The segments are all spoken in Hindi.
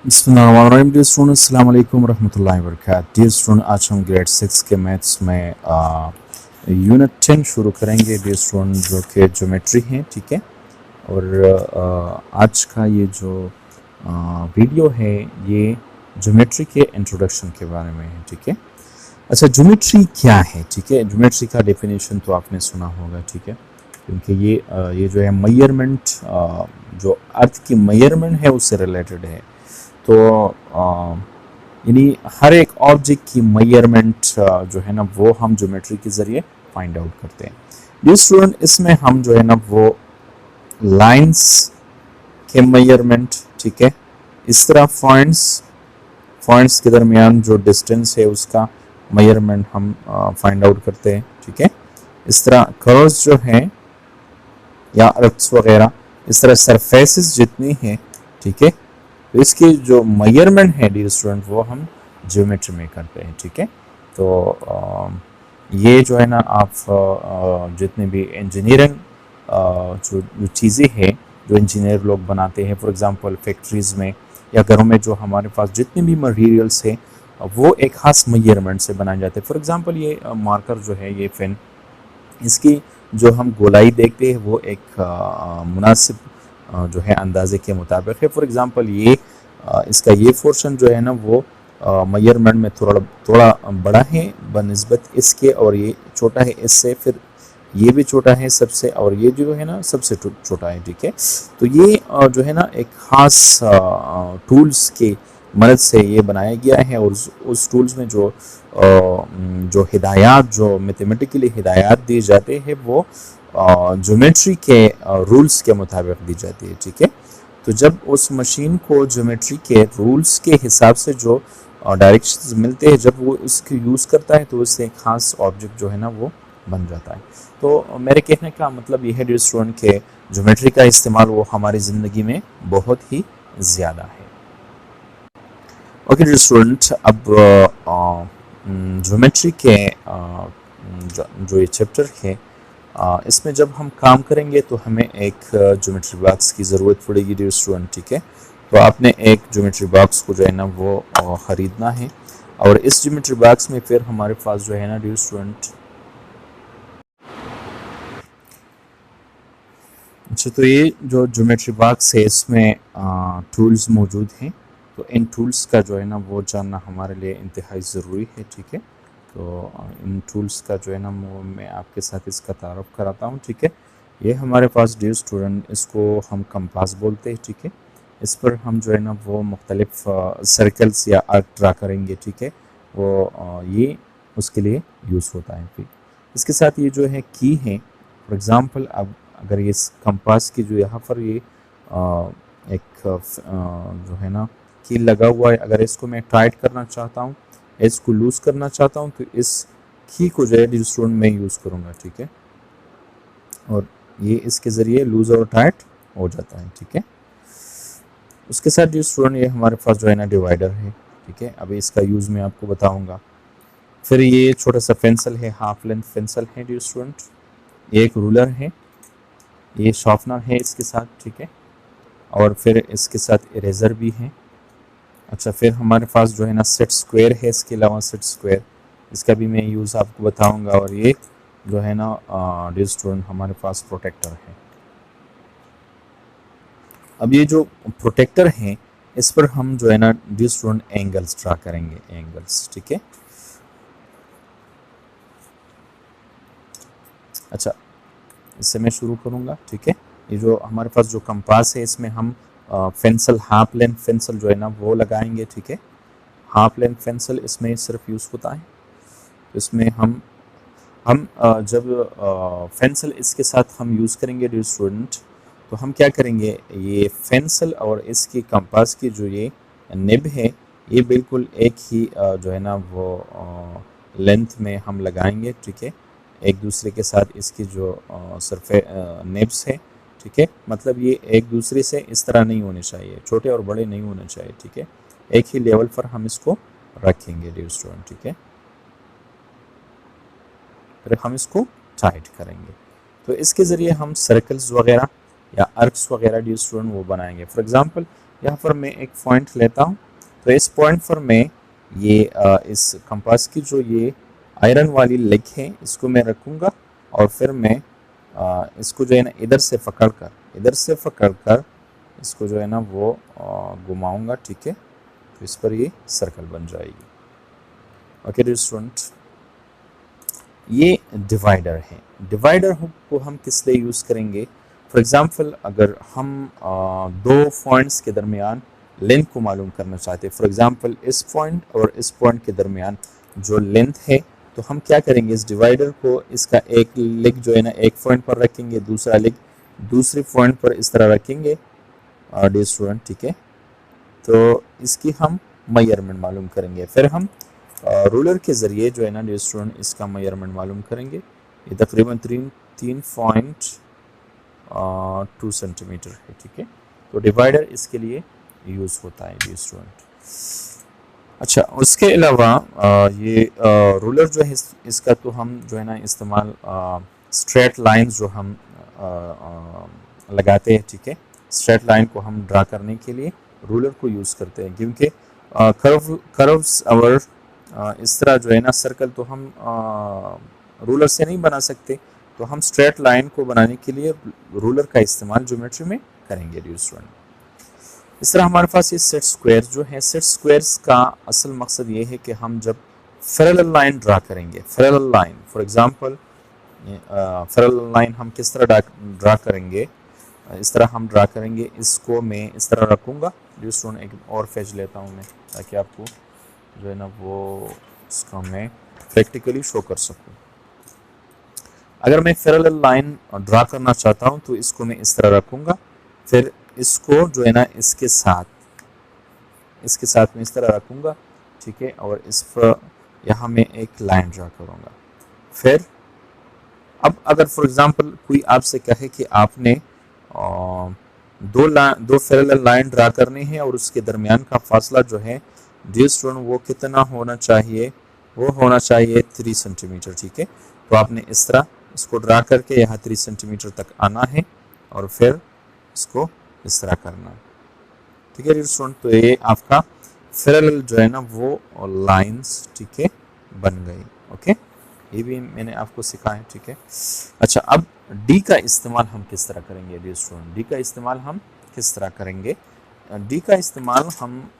बिस्मिल्लाहिर्रहमानिर्रहीम। डियर स्टूडेंट, अस्सलाम वालेकुम रहमतुल्लाहि व बरकातहू। डियर स्टूडेंट, आज हम ग्रेड 6 के मैथ्स में यूनिट 10 शुरू करेंगे डियर स्टूडेंट, जो कि ज्योमेट्री है। ठीक है। और आज का ये जो वीडियो है ये ज्योमेट्री के इंट्रोडक्शन के बारे में है। ठीक है। अच्छा, ज्योमेट्री क्या है? ठीक है, ज्योमेट्री का डेफिनेशन तो आपने सुना होगा। ठीक है, क्योंकि ये जो है मेजरमेंट, जो अर्थ की मेजरमेंट है उससे रिलेटेड है। तो यानी हर एक ऑब्जेक्ट की मेजरमेंट जो है ना वो हम ज्योमेट्री के ज़रिए फाइंड आउट करते हैं। डियर स्टूडेंट, इसमें हम जो है ना वो लाइंस के मेजरमेंट, ठीक है, इस तरह पॉइंट्स के दरमियान जो डिस्टेंस है उसका मेजरमेंट हम फाइंड आउट करते हैं। ठीक है। इस तरह कर्व्स जो हैं या आर्क्स वगैरह, इस तरह सरफेसेस जितनी हैं, ठीक है, तो इसकी जो मेजरमेंट है डियर स्टूडेंट वो हम ज्योमेट्री में करते हैं। ठीक है। तो ये जो है ना आप जितने भी इंजीनियरिंग जो चीज़ें हैं जो इंजीनियर लोग बनाते हैं, फॉर एग्जांपल फैक्ट्रीज़ में या घरों में, जो हमारे पास जितने भी मटेरियल्स हैं वो एक खास मेजरमेंट से बनाए जाते हैं। फॉर एग्जांपल ये मार्कर जो है, ये पेन, इसकी जो हम गोलाई देखते हैं वो एक मुनासिब जो है अंदाजे के मुताबिक है। फॉर एग्जांपल ये इसका ये पोर्शन जो है ना वो मेजरमेंट में थोड़ा थोड़ा बड़ा है बनिस्बत इसके, और ये छोटा है इससे, फिर ये भी छोटा है सबसे, और ये जो है ना सबसे छोटा है। ठीक है। तो ये जो है ना एक ख़ास टूल्स के मदद से ये बनाया गया है, और उस टूल्स में जो हिदायत, जो मैथमेटिकली हिदायत दी जाते हैं वो ज्योमेट्री के रूल्स के मुताबिक दी जाती है। ठीक है। तो जब उस मशीन को ज्योमेट्री के रूल्स के हिसाब से जो डायरेक्शंस मिलते हैं, जब वो उसको यूज़ करता है तो उससे एक ख़ास ऑब्जेक्ट जो है ना वो बन जाता है। तो मेरे कहने का मतलब ये है डियर स्टूडेंट के ज्योमेट्री का इस्तेमाल वो हमारी ज़िंदगी में बहुत ही ज़्यादा है। ओके डियर स्टूडेंट, अब ज्योमेट्री के जो ये चैप्टर है, इसमें जब हम काम करेंगे तो हमें एक ज्योमेट्री बॉक्स की ज़रूरत पड़ेगी डियर स्टूडेंट। ठीक है। तो आपने एक ज्योमेट्री बॉक्स को जो है ना वो ख़रीदना है, और इस ज्योमेट्री बॉक्स में फिर हमारे पास जो है ना डियर स्टूडेंट, अच्छा, तो ये जो ज्योमेट्री बॉक्स है इसमें टूल्स मौजूद हैं। तो इन टूल्स का जो है ना वो जानना हमारे लिए इंतहाई ज़रूरी है। ठीक है। तो इन टूल्स का जो है ना वो मैं आपके साथ इसका तारुफ कराता हूँ। ठीक है। ये हमारे पास डियर स्टूडेंट, इसको हम कंपास बोलते हैं। ठीक है। इस पर हम जो है ना वो मुख्तलिफ सर्कल्स या आर्क ड्रा करेंगे। ठीक है। वो ये उसके लिए यूज़ होता है। फिर इसके साथ ये जो है की है, फॉर एग्ज़ाम्पल, अब अगर ये कंपास की जो यहाँ पर ये एक जो है ना कील लगा हुआ है, अगर इसको मैं टाइट करना चाहता हूँ, इसको लूज़ करना चाहता हूँ, तो इस की को जो है डियर स्टूडेंट मैं यूज़ करूँगा। ठीक है। और ये इसके ज़रिए लूज़ और टाइट हो जाता है। ठीक है। उसके साथ डियर स्टूडेंट ये हमारे पास जो है ना डिवाइडर है। ठीक है। अभी इसका यूज़ मैं आपको बताऊँगा। फिर ये छोटा सा पेंसिल है, हाफ लेंथ पेंसिल है डियर स्टूडेंट। ये एक रूलर है, ये शॉर्पनर है इसके साथ। ठीक है। और फिर इसके साथ इरेज़र भी है। अच्छा, फिर हमारे पास जो है ना सेट स्क्वायर है, इसके अलावा सेट स्क्वायर, इसका भी मैं यूज़ आपको बताऊंगा। और ये जो है ना डियर स्टूडेंट हमारे पास प्रोटेक्टर है। अब ये जो प्रोटेक्टर है इस पर हम जो है ना डियर स्टूडेंट एंगल्स ड्रा करेंगे, एंगल्स। ठीक है। अच्छा, इससे मैं शुरू करूँगा। ठीक है। ये जो हमारे पास जो कंपास है इसमें हम पेंसिल, हाफ लेंथ पेंसिल जो है ना वो लगाएंगे। ठीक है। हाफ लेंथ पेंसिल इसमें सिर्फ यूज़ होता है। इसमें हम जब पेंसिल इसके साथ हम यूज़ करेंगे डियर स्टूडेंट, तो हम क्या करेंगे, ये पेंसिल और इसकी कंपास की जो ये निब है ये बिल्कुल एक ही जो है ना वो लेंथ में हम लगाएंगे। ठीक है। एक दूसरे के साथ इसकी जो सरफे निब्स है, ठीक है, मतलब ये एक दूसरे से इस तरह नहीं होने चाहिए, छोटे और बड़े नहीं होने चाहिए। ठीक है। एक ही लेवल पर हम इसको रखेंगे डियर स्टूडेंट। ठीक है। फिर हम इसको टाइट करेंगे। तो इसके ज़रिए हम सर्कल्स वगैरह या आर्क्स वगैरह डियर स्टूडेंट वो बनाएंगे। फॉर एग्जांपल, यहाँ पर मैं एक पॉइंट लेता हूँ, तो इस पॉइंट पर मैं ये इस कंपास की जो ये आयरन वाली लेग है इसको मैं रखूँगा और फिर मैं इसको जो है ना इधर से पकड़ कर इसको जो है ना वो घुमाऊँगा, ठीक है। तो इस पर ये सर्कल बन जाएगी। ओके डियर स्टूडेंट, ये डिवाइडर है। डिवाइडर को हम किस लिए यूज़ करेंगे? फॉर एग्जांपल अगर हम दो पॉइंट्स के दरमियान लेंथ को मालूम करना चाहते हैं, फॉर एग्जांपल इस पॉइंट और इस पॉइंट के दरमियान जो लेंथ है, तो हम क्या करेंगे, इस डिवाइडर को इसका एक लेग जो है ना एक पॉइंट पर रखेंगे, दूसरा लेग दूसरी पॉइंट पर इस तरह रखेंगे डियर स्टूडेंट, ठीक है। तो इसकी हम मेजरमेंट मालूम करेंगे, फिर हम रूलर के ज़रिए जो है ना डियर स्टूडेंट इसका मेजरमेंट मालूम करेंगे। ये तकरीबन 3.2 सेंटीमीटर है, ठीक है। तो डिवाइडर इसके लिए यूज़ होता है डियर स्टूडेंट। अच्छा, उसके अलावा ये रूलर जो है इसका तो हम जो है ना इस्तेमाल स्ट्रेट लाइंस जो हम लगाते हैं, ठीक है। स्ट्रेट लाइन को हम ड्रा करने के लिए रूलर को यूज़ करते हैं, क्योंकि कर्व्स और इस तरह जो है ना सर्कल तो हम रूलर से नहीं बना सकते, तो हम स्ट्रेट लाइन को बनाने के लिए रूलर का इस्तेमाल ज्योमेट्री में करेंगे डियर स्टूडेंट। इस तरह हमारे पास ये सेट स्क्वायर जो है, सेट स्क्वायर्स का असल मकसद ये है कि हम जब पैरेलल लाइन ड्रा करेंगे, parallel line for example parallel line हम किस तरह ड्रा करेंगे, इस तरह हम ड्रा करेंगे। इसको मैं इस तरह रखूँगा डियर स्टूडेंट, एक और पेज लेता हूँ मैं ताकि आपको जो है ना वो इसका मैं प्रैक्टिकली शो कर सकूँ। अगर मैं पैरेलल लाइन ड्रा करना चाहता हूँ तो इसको मैं इस तरह रखूँगा, फिर इसको जो है ना इसके साथ मैं इस तरह रखूँगा, ठीक है। और इस पर यहाँ मैं एक लाइन ड्रा करूँगा। फिर अब अगर फॉर एग्जांपल कोई आपसे कहे कि आपने दो पैरेलल लाइन ड्रा करनी है और उसके दरमियान का फासला जो है डियर स्टूडेंट वो कितना होना चाहिए, वो होना चाहिए 3 सेंटीमीटर, ठीक है। तो आपने इस तरह इसको ड्रा करके यहाँ 3 सेंटीमीटर तक आना है और फिर इसको इस तरह करना है, ठीक है डियर स्टूडेंट। तो ये आपका पैरेलल जो है ना वो लाइंस, ठीक है, बन गई। ओके, ये भी मैंने आपको सिखाया, ठीक है। अच्छा, अब डी का इस्तेमाल हम किस तरह करेंगे डियर स्टूडेंट? डी का इस्तेमाल हम किस तरह करेंगे? डी का इस्तेमाल हम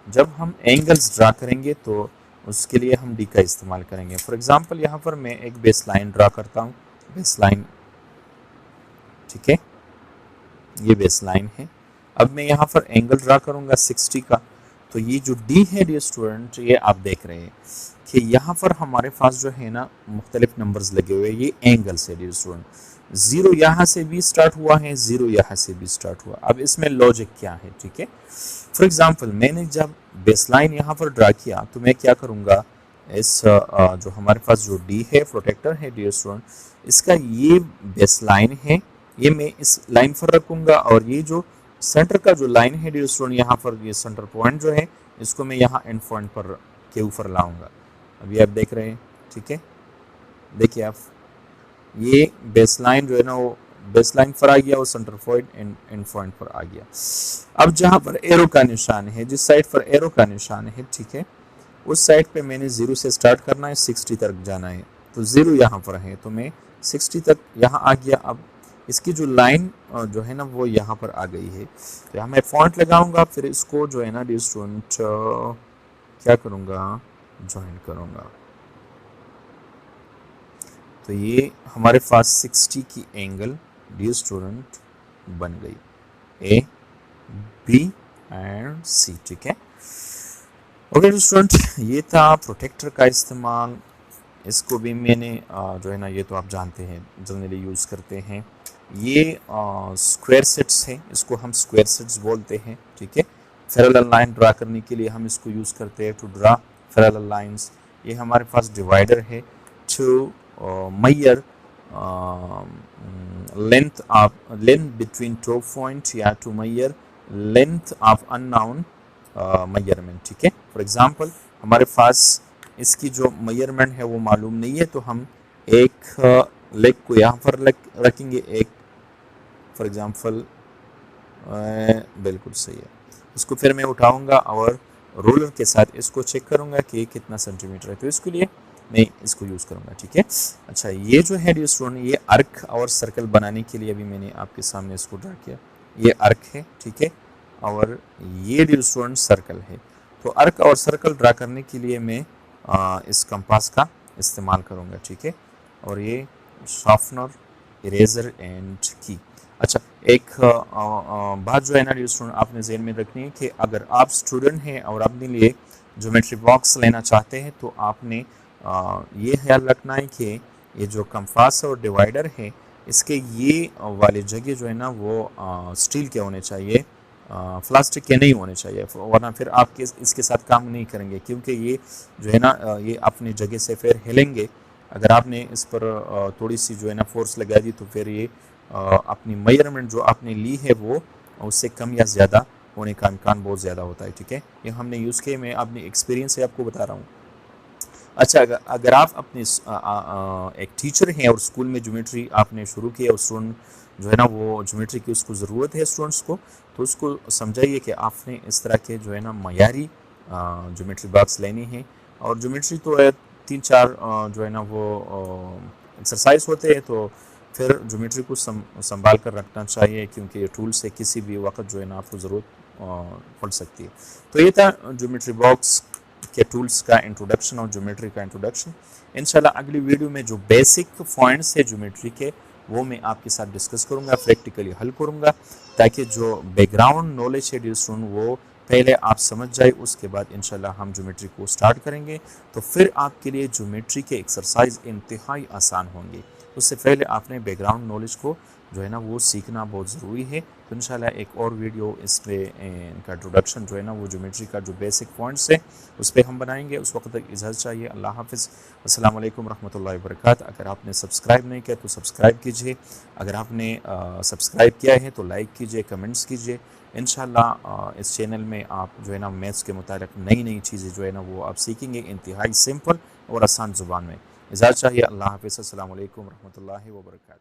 जब हम एंगल्स ड्रा करेंगे तो उसके लिए हम डी का इस्तेमाल करेंगे। फॉर एग्जांपल यहाँ पर मैं एक बेस लाइन ड्रा करता हूँ, बेस लाइन, ठीक है, ये बेस लाइन है। अब मैं यहाँ पर एंगल ड्रा करूँगा 60 का। तो ये जो डी है डियर स्टूडेंट, ये आप देख रहे हैं कि यहाँ पर हमारे पास जो है ना मुख्तलिफ नंबर्स लगे हुए हैं, ये एंगल्स है डियर स्टूडेंट। 0 यहाँ से भी स्टार्ट हुआ है, 0 यहाँ से भी स्टार्ट हुआ। अब इसमें लॉजिक क्या है, ठीक है। फॉर एग्जांपल मैंने जब बेसलाइन यहाँ पर ड्रा किया तो मैं क्या करूँगा, इस जो हमारे पास जो डी है प्रोटेक्टर है डियर स्टूडेंट, इसका ये बेसलाइन है, ये मैं इस लाइन पर रखूँगा और ये जो सेंटर का जो लाइन है डियर स्टूडेंट, यहाँ पर ये सेंटर पॉइंट जो है इसको मैं यहाँ एंड पॉइंट पर के ऊपर लाऊंगा। अभी आप देख रहे हैं, ठीक है, देखिए आप, ये बेसलाइन जो है ना वो बेसलाइन पर आ गया और सेंटर पॉइंट एंड पॉइंट पर आ गया। अब जहाँ पर एरो का निशान है, जिस साइड पर एरो का निशान है, ठीक है, उस साइड पे मैंने 0 से स्टार्ट करना है, 60 तक जाना है। तो 0 यहाँ पर है तो मैं 60 तक यहाँ आ गया। अब इसकी जो लाइन जो है ना वो यहाँ पर आ गई है, तो यहाँ मैं पॉइंट लगाऊंगा, फिर इसको जो है ना डियर स्टूडेंट क्या करूँगा, ज्वाइन करूँगा। तो ये हमारे पास 60 की एंगल डियर स्टूडेंट बन गई, ए बी एंड सी, ठीक है। ओके डियर स्टूडेंट, ये था प्रोटेक्टर का इस्तेमाल। इसको भी मैंने जो है ना ये तो आप जानते हैं जनरली यूज़ करते हैं। ये स्क्वायर सेट्स हैं, इसको हम स्क्वायर सेट्स बोलते हैं, ठीक है। पैरेलल लाइन ड्रा करने के लिए हम इसको यूज़ करते हैं, टू ड्रा पैरेलल लाइंस। ये हमारे पास डिवाइडर है to measure length between two points या to measure length of unknown measurement, ठीक है। फॉर एग्जांपल हमारे पास इसकी जो मेजरमेंट है वो मालूम नहीं है, तो हम एक लेग को यहाँ पर रखेंगे, एक फॉर एग्जांपल बिल्कुल सही है। इसको फिर मैं उठाऊंगा और रोलर के साथ इसको चेक करूंगा कि कितना सेंटीमीटर है, तो इसके लिए मैं इसको यूज़ करूंगा, ठीक है। अच्छा, ये जो है डियर स्टूडेंट, ये अर्क और सर्कल बनाने के लिए अभी मैंने आपके सामने इसको ड्रा किया। ये अर्क है, ठीक है, और ये डियर स्टूडेंट सर्कल है। तो अर्क और सर्कल ड्रा करने के लिए मैं इस कंपास का इस्तेमाल करूंगा, ठीक है। और ये शार्पनर, इरेजर एंड की। अच्छा, एक बात जो है ना डियर स्टूडेंट, आपने ज़हन में रखनी है कि अगर आप स्टूडेंट हैं और अपने लिए ज्योमेट्री बॉक्स लेना चाहते हैं तो आपने ये ख्याल रखना है कि ये जो कंपास और डिवाइडर है, इसके ये वाले जगह जो है ना वो स्टील के होने चाहिए, प्लास्टिक के नहीं होने चाहिए, वरना फिर आप इसके साथ काम नहीं करेंगे, क्योंकि ये जो है ना ये अपनी जगह से फिर हिलेंगे। अगर आपने इस पर थोड़ी सी जो है ना फोर्स लगा दी तो फिर ये अपनी मेजरमेंट जो आपने ली है वो उससे कम या ज़्यादा होने का इम्कान बहुत ज़्यादा होता है, ठीक है। ये हमने यूज़ किए, मैं अपनी एक्सपीरियंस से आपको बता रहा हूँ। अच्छा, अगर आप अपने एक टीचर हैं और स्कूल में ज्योमेट्री आपने शुरू किया और स्टूडेंट जो है ना वो ज्योमेट्री की उसको ज़रूरत है स्टूडेंट्स को, तो उसको समझाइए कि आपने इस तरह के जो है ना मयारी ज्योमेट्री बॉक्स लेनी है। और ज्योमेट्री तो है 3-4 जो है ना वो एक्सरसाइज होते हैं, तो फिर ज्योमेट्री को संभाल कर रखना चाहिए, क्योंकि ये टूल से किसी भी वक्त जो है ना आपको ज़रूरत पड़ सकती है। तो ये था ज्योमेट्री बॉक्स के टूल्स का इंट्रोडक्शन और ज्योमेट्री का इंट्रोडक्शन। इंशाल्लाह अगली वीडियो में जो बेसिक पॉइंट्स है ज्योमेट्री के वो मैं आपके साथ डिस्कस करूंगा, प्रैक्टिकली हल करूंगा, ताकि जो बैकग्राउंड नॉलेज है डियर स्टूडेंट वो पहले आप समझ जाए, उसके बाद इंशाल्लाह हम ज्योमेट्री को स्टार्ट करेंगे। तो फिर आपके लिए ज्योमेट्री के एक्सरसाइज इंतहाई आसान होंगे। उससे पहले आपने बैकग्राउंड नॉलेज को जो है ना वो सीखना बहुत ज़रूरी है। तो इंशाल्लाह एक और वीडियो इस पे इनका इंट्रोडक्शन जो है ना वो ज्योमेट्री का जो बेसिक पॉइंट्स है उस पर हम बनाएंगे। उस वक्त तक इजाज़त चाहिए। अल्लाह हाफ़िज़। अस्सलाम वालेकुम रहमतुल्लाहि व बरकात। अगर आपने सब्सक्राइब नहीं किया तो सब्सक्राइब कीजिए, अगर आपने सब्सक्राइब किया है तो लाइक कीजिए, कमेंट्स कीजिए। इंशाल्लाह इस चैनल में आप जो है ना मैथ्स के मुतालिक नई नई चीज़ें जो है ना वो आप सीखेंगे इंतहाई सिंपल और आसान ज़ुबान में। इजाज़त चाहिए। अल्लाह हाफ़िज़। अस्सलाम वालेकुम रहमतुल्लाहि व बरकात।